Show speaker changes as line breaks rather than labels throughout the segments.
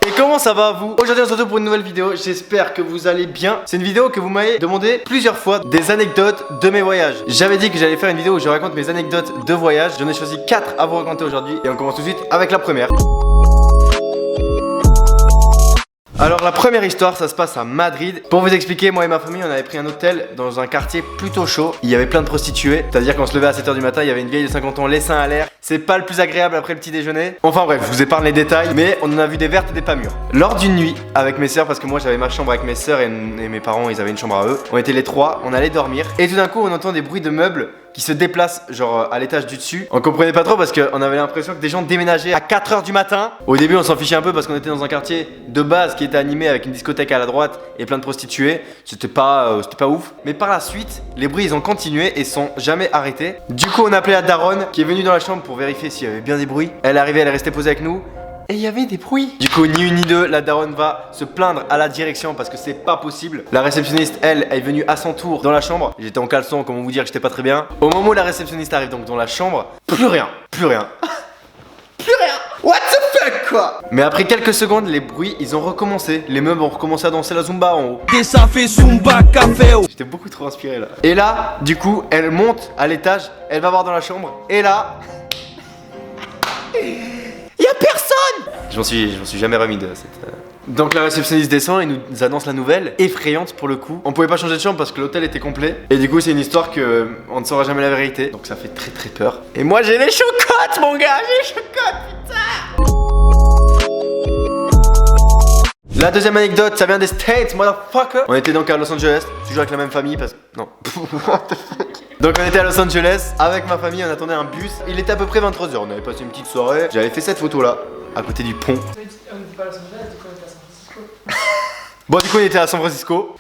Et comment ça va vous? Aujourd'hui on se retrouve pour une nouvelle vidéo, j'espère que vous allez bien. C'est une vidéo que vous m'avez demandé plusieurs fois, des anecdotes de mes voyages. J'avais dit que j'allais faire une vidéo où je raconte mes anecdotes de voyage. J'en ai choisi 4 à vous raconter aujourd'hui et on commence tout de suite avec la première. Alors la première histoire, ça se passe à Madrid. Pour vous expliquer, moi et ma famille, on avait pris un hôtel dans un quartier plutôt chaud. Il y avait plein de prostituées, c'est-à-dire qu'on se levait à 7h du matin, il y avait une vieille de 50 ans, les seins à l'air. C'est pas le plus agréable après le petit déjeuner. Enfin bref, je vous épargne les détails, mais on en a vu des vertes et des pas mûres. Lors d'une nuit, avec mes sœurs, parce que moi j'avais ma chambre avec mes sœurs et mes parents, ils avaient une chambre à eux. On était les trois, on allait dormir. Et tout d'un coup, on entend des bruits de meubles qui se déplacent genre à l'étage du dessus. On comprenait pas trop parce qu'on avait l'impression que des gens déménageaient à 4h du matin. Au début on s'en fichait un peu parce qu'on était dans un quartier de base qui était animé avec une discothèque à la droite et plein de prostituées. C'était pas ouf. Mais par la suite, les bruits ils ont continué et sont jamais arrêtés. Du coup on a appelé la daronne qui est venue dans la chambre pour vérifier s'il y avait bien des bruits. Elle est arrivée, elle est restée posée avec nous. Et il y avait des bruits. Du coup, ni une ni deux, la daronne va se plaindre à la direction parce que c'est pas possible. La réceptionniste, elle, est venue à son tour dans la chambre. J'étais en caleçon, comment vous dire que j'étais pas très bien. Au moment où la réceptionniste arrive donc dans la chambre, plus rien. Plus rien. Plus rien. What the fuck quoi. Mais après quelques secondes, les bruits, ils ont recommencé. Les meubles ont recommencé à danser la zumba en haut. Et ça fait zumba café. J'étais beaucoup trop inspiré là. Et là, du coup, elle monte à l'étage, elle va voir dans la chambre. Et là... Y'a personne. Je m'en suis jamais remis de cette... Donc la réceptionniste descend et nous annonce la nouvelle, effrayante pour le coup. On pouvait pas changer de chambre parce que l'hôtel était complet. Et du coup c'est une histoire que on ne saura jamais la vérité. Donc ça fait très très peur. Et moi j'ai les chocottes mon gars, j'ai les chocottes putain. La deuxième anecdote, ça vient des States, motherfucker. On était donc à Los Angeles, toujours avec la même famille parce que... Non. What the fuck. Donc on était à Los Angeles, avec ma famille, on attendait un bus. Il était à peu près 23h, on avait passé une petite soirée. J'avais fait cette photo là, à côté du pont.
On n'était pas à Los Angeles, du coup on était à San Francisco.
Bon du coup on était à San Francisco.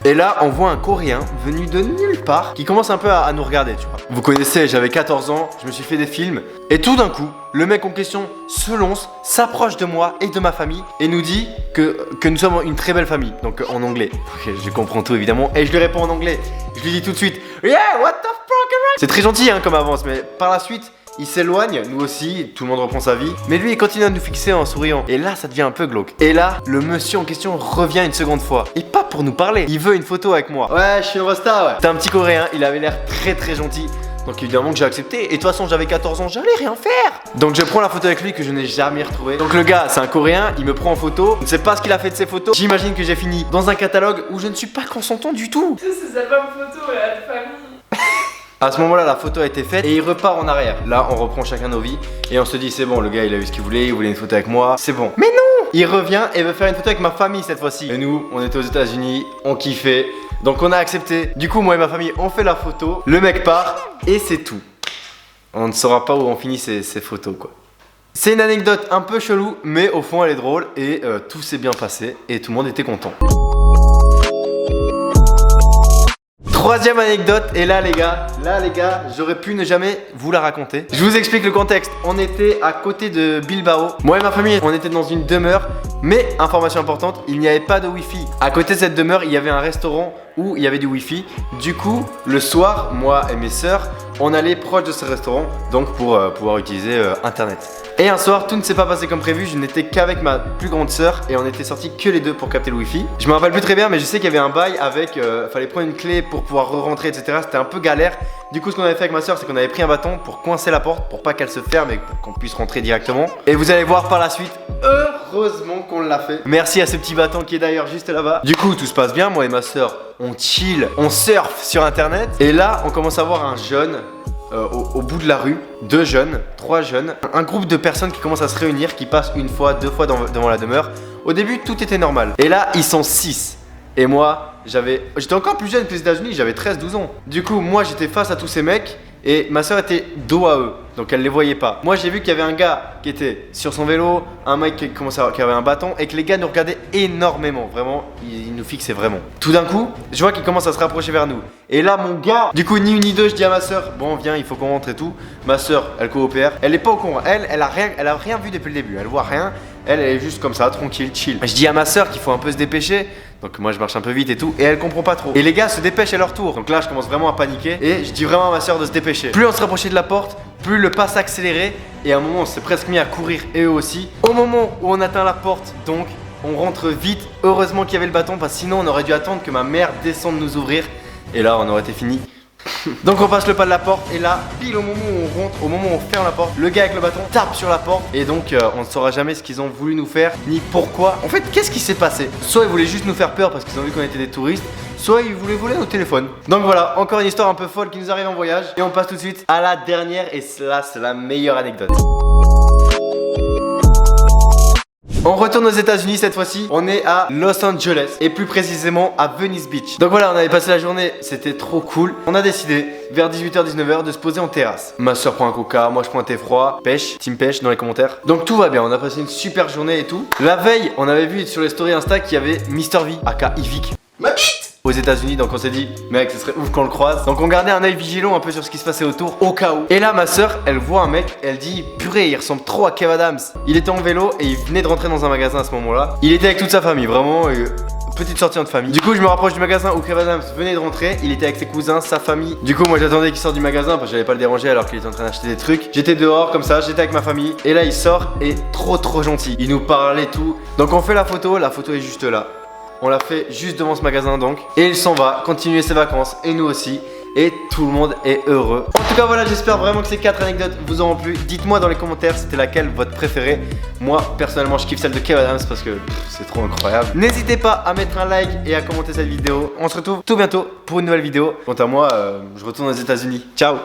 Et là on voit un Coréen venu de nulle part qui commence un peu à nous regarder tu vois. Vous connaissez, j'avais 14 ans, je me suis fait des films. Et tout d'un coup, le mec en question se lance, s'approche de moi et de ma famille et nous dit que nous sommes une très belle famille. Donc en anglais. Ok, je comprends tout évidemment. Et je lui réponds en anglais. Je lui dis tout de suite yeah, what the fuck. C'est très gentil hein, comme avance, mais par la suite il s'éloigne, nous aussi, tout le monde reprend sa vie. Mais lui il continue à nous fixer en souriant. Et là ça devient un peu glauque. Et là, le monsieur en question revient une seconde fois. Et pas pour nous parler, il veut une photo avec moi. Ouais, je suis une rosta, ouais. C'était un petit Coréen, il avait l'air très très gentil. Donc évidemment que j'ai accepté. Et de toute façon j'avais 14 ans, j'allais rien faire. Donc je prends la photo avec lui que je n'ai jamais retrouvée. Donc le gars c'est un Coréen, il me prend en photo. Je ne sais pas ce qu'il a fait de ses photos. J'imagine que j'ai fini dans un catalogue où je ne suis pas consentant du tout.
Tu sais ces albums photos à la famille.
À ce moment-là, la photo a été faite et il repart en arrière. Là, on reprend chacun nos vies et on se dit c'est bon, le gars il a eu ce qu'il voulait, il voulait une photo avec moi, c'est bon. Mais non! Il revient et veut faire une photo avec ma famille cette fois-ci. Et nous, on était aux États-Unis, on kiffait, donc on a accepté. Du coup, moi et ma famille, on fait la photo, le mec part et c'est tout. On ne saura pas où on finit ces photos quoi. C'est une anecdote un peu chelou, mais au fond elle est drôle et tout s'est bien passé et tout le monde était content. Troisième anecdote, et là les gars, j'aurais pu ne jamais vous la raconter. Je vous explique le contexte. On était à côté de Bilbao. Moi et ma famille, on était dans une demeure. Mais, information importante, il n'y avait pas de wifi. À côté de cette demeure, il y avait un restaurant où il y avait du wifi. Du coup, le soir, moi et mes sœurs, on allait proche de ce restaurant, donc pour pouvoir utiliser internet. Et un soir, tout ne s'est pas passé comme prévu, je n'étais qu'avec ma plus grande sœur et on était sortis que les deux pour capter le wifi. Je me rappelle plus très bien, mais je sais qu'il y avait un bail avec, fallait prendre une clé pour pouvoir re-rentrer, etc. C'était un peu galère. Du coup, ce qu'on avait fait avec ma sœur, c'est qu'on avait pris un bâton pour coincer la porte, pour pas qu'elle se ferme et pour qu'on puisse rentrer directement. Et vous allez voir par la suite, heureusement qu'on l'a fait. Merci à ce petit bâton qui est d'ailleurs juste là-bas. Du coup, tout se passe bien, moi et ma sœur, on chill, on surfe sur internet. Et là, on commence à voir un jeune au bout de la rue, 2 jeunes, 3 jeunes, un groupe de personnes qui commencent à se réunir, qui passent une fois, 2 fois devant la demeure. Au début, tout était normal. Et là, ils sont 6. Et moi, j'étais encore plus jeune que les États-Unis, j'avais 13-12 ans. Du coup, moi, j'étais face à tous ces mecs et ma soeur était dos à eux. Donc elle les voyait pas. Moi j'ai vu qu'il y avait un gars qui était sur son vélo, un mec qui avait un bâton et que les gars nous regardaient énormément. Vraiment, ils nous fixaient vraiment. Tout d'un coup, je vois qu'ils commencent à se rapprocher vers nous. Et là mon gars, du coup ni une ni deux, je dis à ma soeur, bon viens, il faut qu'on rentre et tout. Ma soeur, elle coopère. Elle est pas au courant. Elle a rien vu depuis le début. Elle voit rien. Elle est juste comme ça, tranquille, chill. Je dis à ma soeur qu'il faut un peu se dépêcher. Donc moi je marche un peu vite et tout. Et elle comprend pas trop. Et les gars se dépêchent à leur tour. Donc là je commence vraiment à paniquer. Et je dis vraiment à ma soeur de se dépêcher. Plus on se rapprochait de la porte, plus le pas s'accélérait et à un moment on s'est presque mis à courir et eux aussi. Au moment où on atteint la porte donc, on rentre vite. Heureusement qu'il y avait le bâton parce que sinon on aurait dû attendre que ma mère descende nous ouvrir et là on aurait été fini. Donc on passe le pas de la porte et là, pile au moment où on rentre, au moment où on ferme la porte, le gars avec le bâton tape sur la porte et donc on ne saura jamais ce qu'ils ont voulu nous faire ni pourquoi. En fait, qu'est-ce qui s'est passé? Soit ils voulaient juste nous faire peur parce qu'ils ont vu qu'on était des touristes, soit ils voulaient voler nos téléphones. Donc voilà, encore une histoire un peu folle qui nous arrive en voyage et on passe tout de suite à la dernière et là c'est la meilleure anecdote. On retourne aux États-Unis cette fois-ci, on est à Los Angeles et plus précisément à Venice Beach. Donc voilà, on avait passé la journée, c'était trop cool. On a décidé vers 18h-19h de se poser en terrasse. Ma soeur prend un coca, moi je prends un thé froid, pêche, team pêche dans les commentaires. Donc tout va bien, on a passé une super journée et tout. La veille, on avait vu sur les stories Insta qu'il y avait Mr V, aka Yvick, ma bite, aux États-Unis, donc on s'est dit, mec, ce serait ouf qu'on le croise. Donc on gardait un œil vigilant un peu sur ce qui se passait autour, au cas où. Et là, ma soeur, elle voit un mec, elle dit, purée, il ressemble trop à Kev Adams. Il était en vélo et il venait de rentrer dans un magasin à ce moment-là. Il était avec toute sa famille, vraiment. Petite sortie entre famille. Du coup, je me rapproche du magasin où Kev Adams venait de rentrer. Il était avec ses cousins, sa famille. Du coup, moi j'attendais qu'il sorte du magasin parce que j'allais pas le déranger alors qu'il était en train d'acheter des trucs. J'étais dehors comme ça, j'étais avec ma famille. Et là, il sort et trop gentil. Il nous parlait tout. Donc on fait la photo est juste là. On l'a fait juste devant ce magasin donc. Et il s'en va, continuer ses vacances et nous aussi. Et tout le monde est heureux. En tout cas voilà, j'espère vraiment que ces 4 anecdotes vous auront plu. Dites-moi dans les commentaires c'était laquelle votre préférée. Moi personnellement je kiffe celle de Kev Adams parce que c'est trop incroyable. N'hésitez pas à mettre un like et à commenter cette vidéo. On se retrouve tout bientôt pour une nouvelle vidéo. Quant à moi, je retourne aux États-Unis. Ciao.